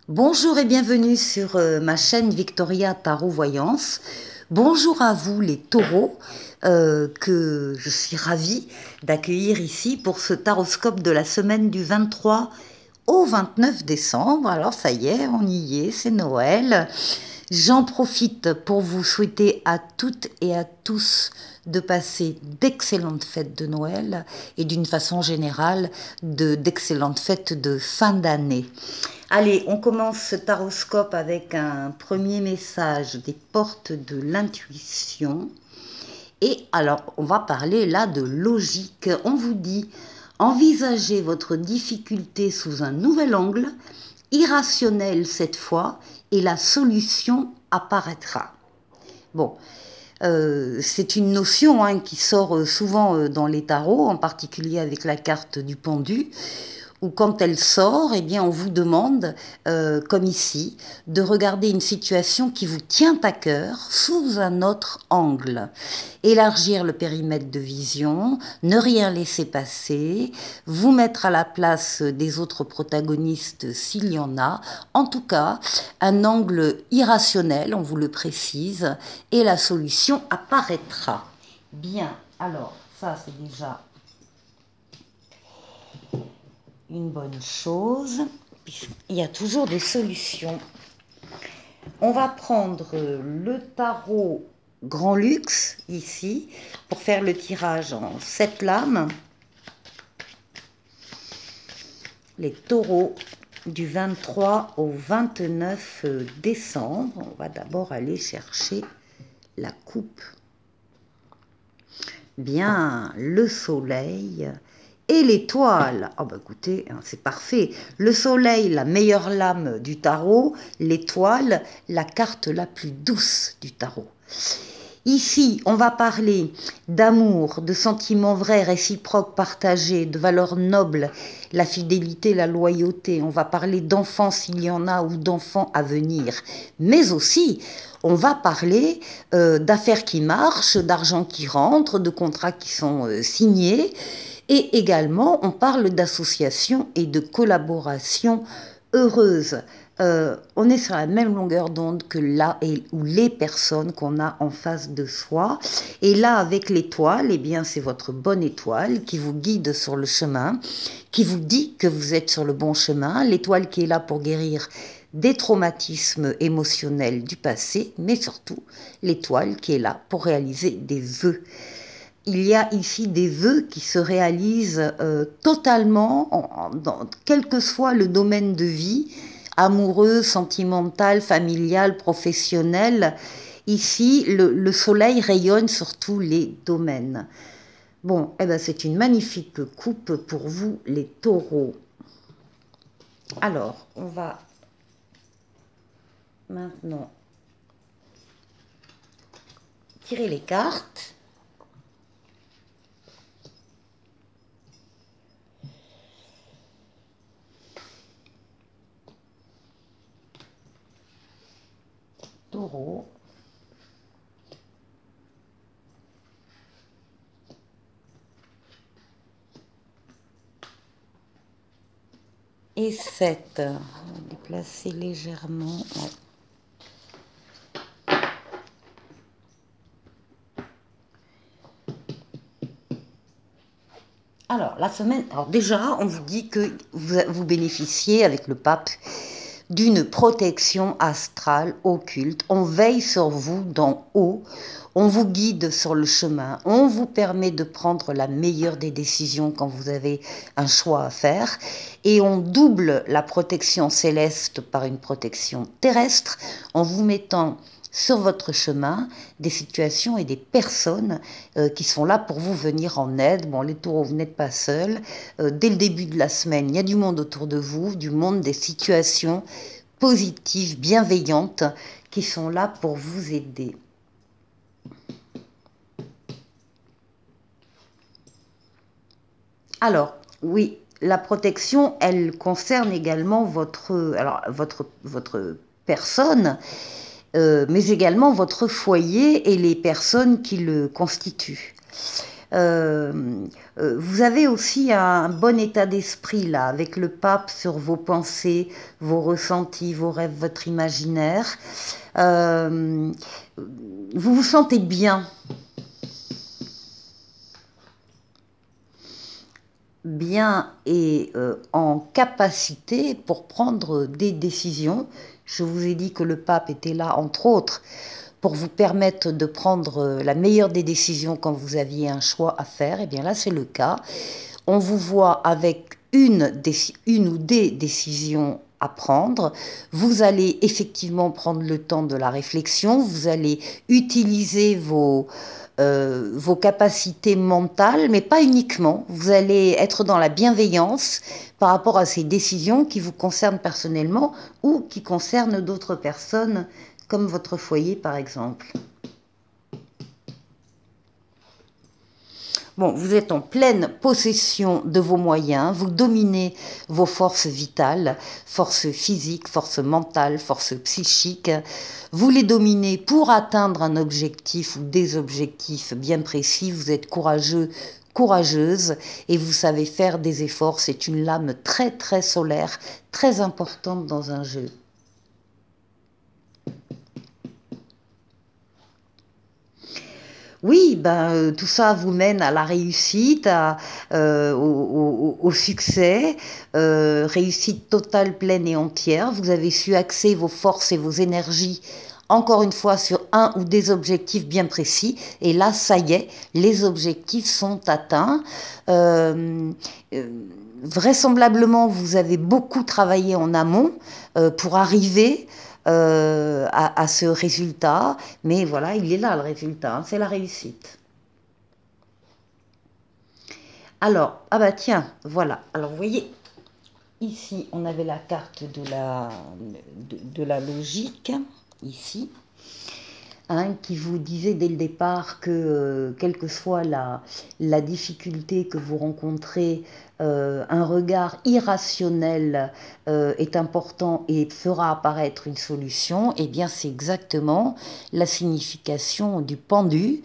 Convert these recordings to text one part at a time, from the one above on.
Bonjour et bienvenue sur ma chaîne Victoria Tarot Voyance. Bonjour à vous les taureaux que je suis ravie d'accueillir ici pour ce taroscope de la semaine du 23 au 29 décembre. Alors ça y est, on y est, c'est Noël. J'en profite pour vous souhaiter à toutes et à tous de passer d'excellentes fêtes de Noël et d'une façon générale d'excellentes fêtes de fin d'année. Allez, on commence ce taroscope avec un premier message des portes de l'intuition. Et alors, on va parler là de logique. On vous dit, envisagez votre difficulté sous un nouvel angle, irrationnel cette fois, et la solution apparaîtra. Bon, c'est une notion qui sort souvent dans les tarots, en particulier avec la carte du pendu, où quand elle sort, eh bien, on vous demande, comme ici, de regarder une situation qui vous tient à cœur sous un autre angle. Élargir le périmètre de vision, ne rien laisser passer, vous mettre à la place des autres protagonistes s'il y en a. En tout cas, un angle irrationnel, on vous le précise, et la solution apparaîtra. Bien, alors, ça c'est déjà une bonne chose, puisqu'il y a toujours des solutions. On va prendre le tarot Grand Luxe, ici, pour faire le tirage en 7 lames. Les taureaux du 23 au 29 décembre. On va d'abord aller chercher la coupe. Bien, le soleil et l'étoile. Oh bah écoutez, c'est parfait. Le soleil, la meilleure lame du tarot. L'étoile, la carte la plus douce du tarot. Ici, on va parler d'amour, de sentiments vrais, réciproques, partagés, de valeurs nobles, la fidélité, la loyauté. On va parler d'enfants s'il y en a ou d'enfants à venir. Mais aussi, on va parler d'affaires qui marchent, d'argent qui rentre, de contrats qui sont signés. Et également, on parle d'association et de collaboration heureuse. On est sur la même longueur d'onde que là ou les personnes qu'on a en face de soi. Et là, avec l'étoile, eh bien, c'est votre bonne étoile qui vous guide sur le chemin, qui vous dit que vous êtes sur le bon chemin. L'étoile qui est là pour guérir des traumatismes émotionnels du passé, mais surtout l'étoile qui est là pour réaliser des vœux. Il y a ici des vœux qui se réalisent totalement, quel que soit le domaine de vie, amoureux, sentimental, familial, professionnel. Ici, le soleil rayonne sur tous les domaines. Bon, eh ben, c'est une magnifique coupe pour vous, les taureaux. Alors, on va maintenant tirer les cartes. Taureau. Et 7. On va déplacer légèrement. Ouais. Alors, la semaine, alors déjà, on vous dit que vous bénéficiez avec le pape d'une protection astrale occulte. On veille sur vous d'en haut, on vous guide sur le chemin, on vous permet de prendre la meilleure des décisions quand vous avez un choix à faire, et on double la protection céleste par une protection terrestre en vous mettant sur votre chemin des situations et des personnes qui sont là pour vous venir en aide. Bon, les taureaux, vous n'êtes pas seuls. Dès le début de la semaine, il y a du monde autour de vous, du monde, des situations positives, bienveillantes, qui sont là pour vous aider. Alors, oui, la protection, elle concerne également votre personne, mais également votre foyer et les personnes qui le constituent. Vous avez aussi un bon état d'esprit là, avec le pape sur vos pensées, vos ressentis, vos rêves, votre imaginaire. Vous vous sentez bien. Bien et en capacité pour prendre des décisions. Je vous ai dit que le pape était là, entre autres, pour vous permettre de prendre la meilleure des décisions quand vous aviez un choix à faire. Et bien là, c'est le cas. On vous voit avec une ou des décisions à prendre. Vous allez effectivement prendre le temps de la réflexion. Vous allez utiliser vos capacités mentales, mais pas uniquement. Vous allez être dans la bienveillance par rapport à ces décisions qui vous concernent personnellement ou qui concernent d'autres personnes, comme votre foyer par exemple. Bon, vous êtes en pleine possession de vos moyens, vous dominez vos forces vitales, forces physiques, forces mentales, forces psychiques. Vous les dominez pour atteindre un objectif ou des objectifs bien précis. Vous êtes courageux, courageuse et vous savez faire des efforts. C'est une lame très très solaire, très importante dans un jeu. Oui, ben, tout ça vous mène à la réussite, au succès, réussite totale, pleine et entière. Vous avez su axer vos forces et vos énergies, encore une fois, sur un ou des objectifs bien précis. Et là, ça y est, les objectifs sont atteints. Euh, euh, Vraisemblablement, vous avez beaucoup travaillé en amont pour arriver à ce résultat, mais voilà, il est là le résultat, hein, c'est la réussite. Alors, ah bah tiens, voilà, alors vous voyez, ici on avait la carte de la logique, ici, hein, qui vous disait dès le départ que, quelle que soit la difficulté que vous rencontrez, un regard irrationnel est important et fera apparaître une solution. Eh bien, c'est exactement la signification du pendu.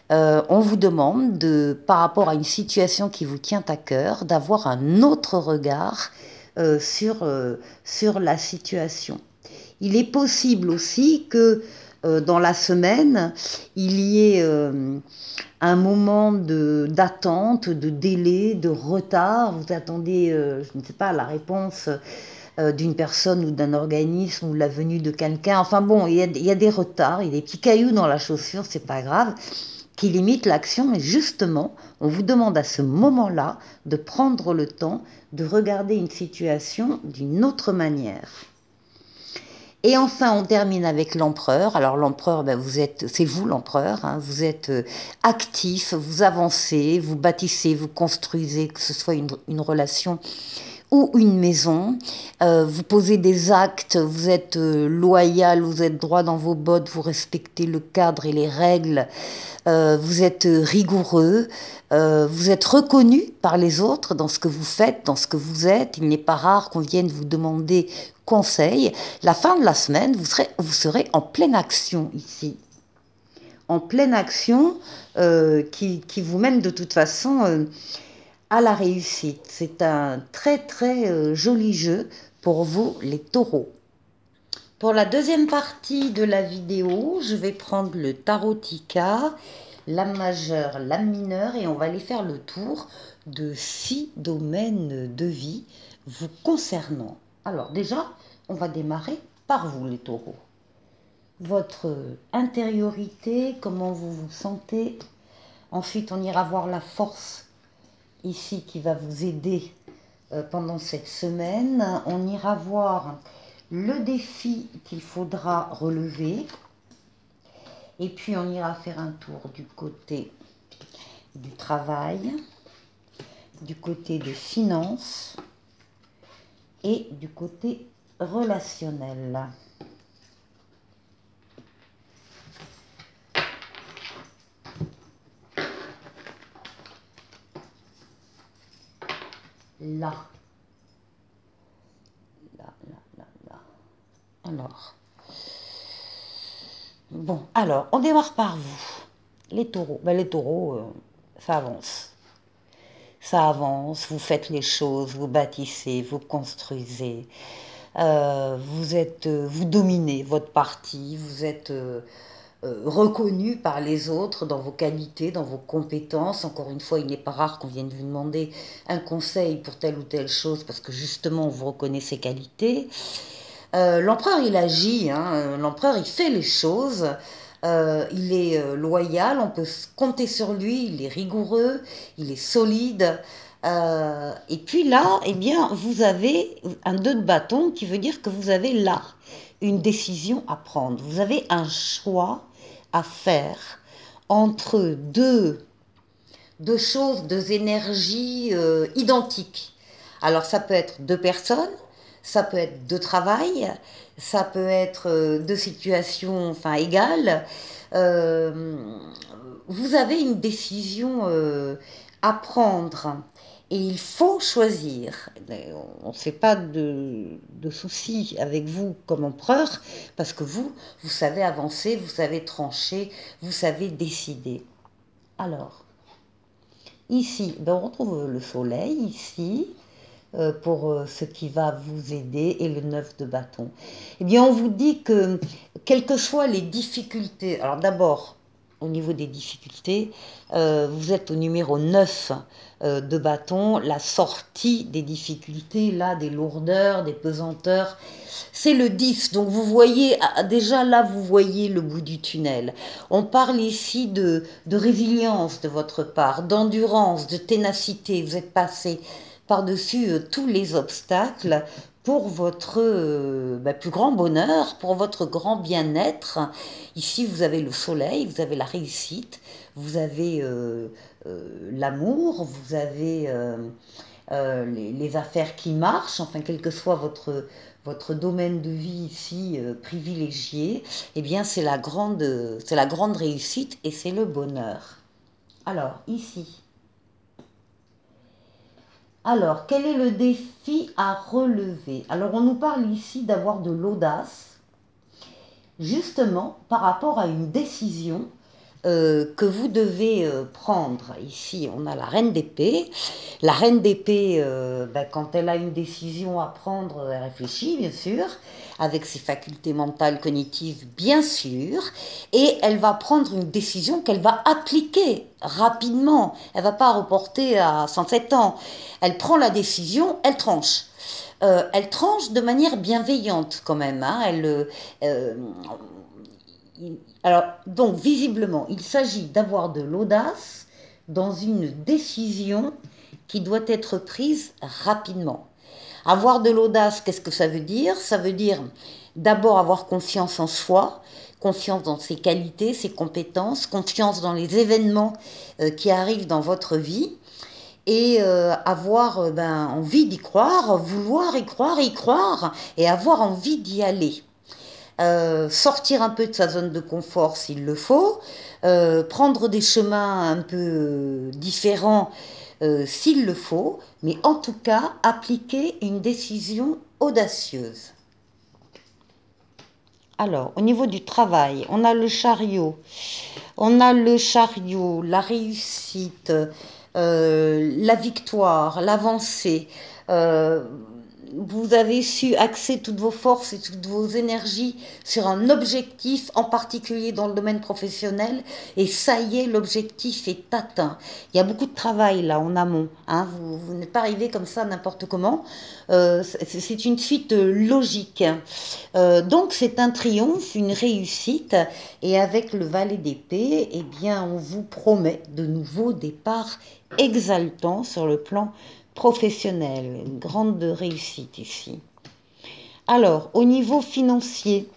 On vous demande, par rapport à une situation qui vous tient à cœur, d'avoir un autre regard sur la situation. Il est possible aussi que dans la semaine, il y ait un moment d'attente, de délai, de retard. Vous attendez, je ne sais pas, la réponse d'une personne ou d'un organisme ou la venue de quelqu'un. Enfin bon, il y a des retards, il y a des petits cailloux dans la chaussure, c'est pas grave, qui limitent l'action. Mais justement, on vous demande à ce moment-là de prendre le temps de regarder une situation d'une autre manière. Et enfin, on termine avec l'empereur. Alors l'empereur, ben, c'est vous l'empereur, hein, vous êtes actif, vous avancez, vous bâtissez, vous construisez, que ce soit une relation ou une maison. Vous posez des actes, vous êtes loyal, vous êtes droit dans vos bottes, vous respectez le cadre et les règles, vous êtes rigoureux, vous êtes reconnu par les autres dans ce que vous faites, dans ce que vous êtes. Il n'est pas rare qu'on vienne vous demander conseil. La fin de la semaine, vous serez en pleine action ici. En pleine action qui vous mène de toute façon à la réussite. C'est un très très joli jeu pour vous les taureaux. Pour la deuxième partie de la vidéo, je vais prendre le tarotica, l'âme majeure, l'âme mineure et on va aller faire le tour de 6 domaines de vie vous concernant. Alors déjà, on va démarrer par vous les taureaux. Votre intériorité, comment vous vous sentez. Ensuite, on ira voir la force ici qui va vous aider pendant cette semaine. On ira voir le défi qu'il faudra relever. Et puis on ira faire un tour du côté du travail, du côté des finances et du côté relationnel. Là. Alors. Bon, alors, on démarre par vous. Les taureaux. Ben, les taureaux, ça avance. Ça avance, vous faites les choses, vous bâtissez, vous construisez. Vous dominez votre partie, vous êtes reconnu par les autres dans vos qualités, dans vos compétences. Encore une fois, il n'est pas rare qu'on vienne vous demander un conseil pour telle ou telle chose parce que justement, on vous reconnaît ses qualités. L'empereur, il agit, hein, l'empereur, il fait les choses. Il est loyal, on peut compter sur lui, il est rigoureux, il est solide. Et puis là, eh bien, vous avez un 2 de bâton qui veut dire que vous avez là une décision à prendre. Vous avez un choix à faire entre deux choses, deux énergies identiques. Alors ça peut être deux personnes, ça peut être deux travail, ça peut être deux situations enfin, égales. Euh, vous avez une décision à prendre et il faut choisir. On ne fait pas de soucis avec vous comme empereur parce que vous savez avancer, vous savez trancher, vous savez décider. Alors, ici, ben on retrouve le soleil, ici, pour ce qui va vous aider, et le 9 de bâton. Eh bien, on vous dit que, quelles que soient les difficultés, alors d'abord, au niveau des difficultés, vous êtes au numéro 9 de bâton, la sortie des difficultés, là, des lourdeurs, des pesanteurs, c'est le 10. Donc vous voyez, déjà là, vous voyez le bout du tunnel. On parle ici de résilience de votre part, d'endurance, de ténacité. Vous êtes passé par-dessus tous les obstacles pour votre plus grand bonheur, pour votre grand bien-être. Ici, vous avez le soleil, vous avez la réussite, vous avez l'amour, vous avez les affaires qui marchent, enfin, quel que soit votre domaine de vie ici privilégié, eh bien, c'est la grande réussite et c'est le bonheur. Alors, ici. Alors, quel est le défi à relever? Alors, on nous parle ici d'avoir de l'audace, justement par rapport à une décision que vous devez prendre. Ici, on a la reine d'épée. La reine d'épée, quand elle a une décision à prendre, elle réfléchit, bien sûr, avec ses facultés mentales, cognitives, bien sûr, et elle va prendre une décision qu'elle va appliquer rapidement. Elle ne va pas reporter à 107 ans. Elle prend la décision, elle tranche. Elle tranche de manière bienveillante quand même. Hein. Alors, donc, visiblement, il s'agit d'avoir de l'audace dans une décision qui doit être prise rapidement. Avoir de l'audace, qu'est-ce que ça veut dire? Ça veut dire d'abord avoir confiance en soi, confiance dans ses qualités, ses compétences, confiance dans les événements qui arrivent dans votre vie et avoir envie d'y croire, vouloir y croire et avoir envie d'y aller. Sortir un peu de sa zone de confort s'il le faut, prendre des chemins un peu différents s'il le faut, mais en tout cas appliquer une décision audacieuse. Alors, au niveau du travail, on a le chariot. On a le chariot, la réussite, la victoire, l'avancée. Vous avez su axer toutes vos forces et toutes vos énergies sur un objectif, en particulier dans le domaine professionnel, et ça y est, l'objectif est atteint. Il y a beaucoup de travail là en amont, hein. Vous n'êtes pas arrivé comme ça n'importe comment, c'est une suite logique. Donc c'est un triomphe, une réussite, et avec le valet d'épée, eh bien, on vous promet de nouveaux départs exaltants sur le plan professionnel, une grande réussite ici. Alors, au niveau financier,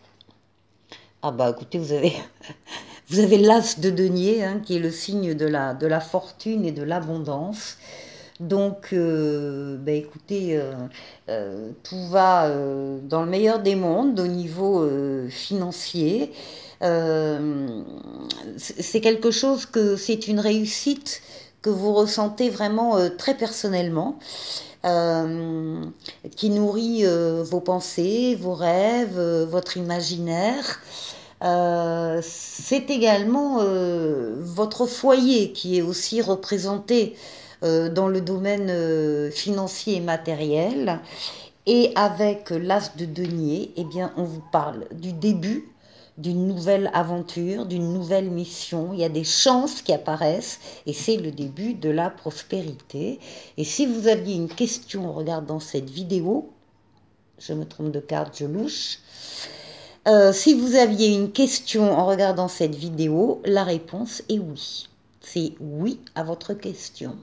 ah bah écoutez, vous avez l'as de denier, hein, qui est le signe de la fortune et de l'abondance. Donc, écoutez, tout va dans le meilleur des mondes au niveau financier. C'est quelque chose c'est une réussite que vous ressentez vraiment très personnellement, qui nourrit vos pensées, vos rêves, votre imaginaire. C'est également votre foyer qui est aussi représenté dans le domaine financier et matériel. Et avec l'as de denier, eh bien, on vous parle du début d'une nouvelle aventure, d'une nouvelle mission. Il y a des chances qui apparaissent et c'est le début de la prospérité. Et si vous aviez une question en regardant cette vidéo, je me trompe de carte, je louche. Si vous aviez une question en regardant cette vidéo, la réponse est oui. C'est oui à votre question,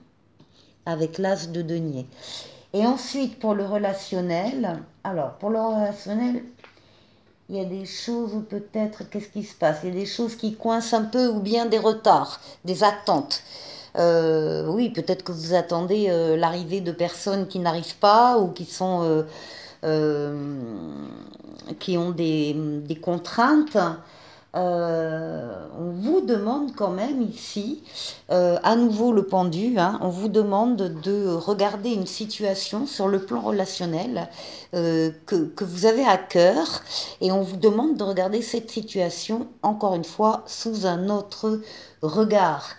avec l'as de denier. Et ensuite, pour le relationnel, alors, pour le relationnel, il y a des choses où peut-être, qu'est-ce qui se passe? Il y a des choses qui coincent un peu ou bien des retards, des attentes. Oui, peut-être que vous attendez l'arrivée de personnes qui n'arrivent pas ou qui sont... qui ont des contraintes. On vous demande quand même ici, à nouveau le pendu, hein, on vous demande de regarder une situation sur le plan relationnel que vous avez à cœur et on vous demande de regarder cette situation encore une fois sous un autre regard.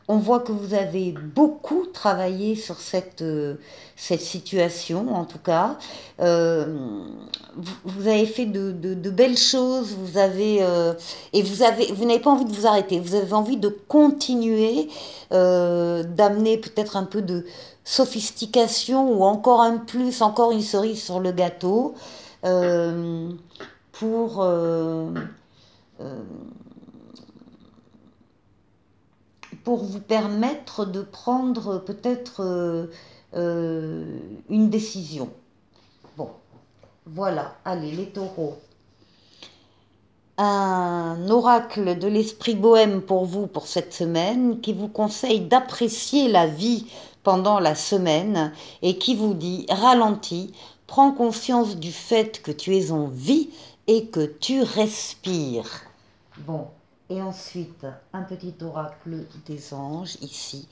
On voit que vous avez beaucoup travaillé sur cette situation, en tout cas. Vous avez fait de belles choses, vous avez, et vous n'avez pas envie de vous arrêter, vous avez envie de continuer, d'amener peut-être un peu de sophistication ou encore un plus, encore une cerise sur le gâteau, pour... pour vous permettre de prendre peut-être une décision. Bon, voilà, allez les taureaux. Un oracle de l'esprit bohème pour vous pour cette semaine qui vous conseille d'apprécier la vie pendant la semaine et qui vous dit ralentis, prends conscience du fait que tu es en vie et que tu respires. Bon. Et ensuite, un petit oracle des anges ici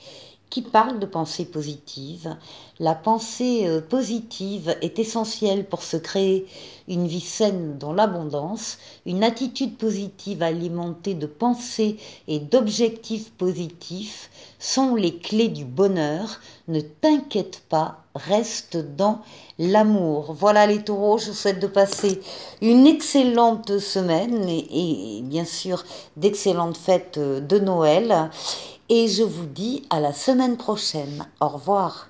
qui parle de pensée positive. La pensée positive est essentielle pour se créer une vie saine dans l'abondance. Une attitude positive alimentée de pensées et d'objectifs positifs sont les clés du bonheur. Ne t'inquiète pas, reste dans l'amour. Voilà les taureaux, je vous souhaite de passer une excellente semaine et bien sûr d'excellentes fêtes de Noël. Et je vous dis à la semaine prochaine. Au revoir.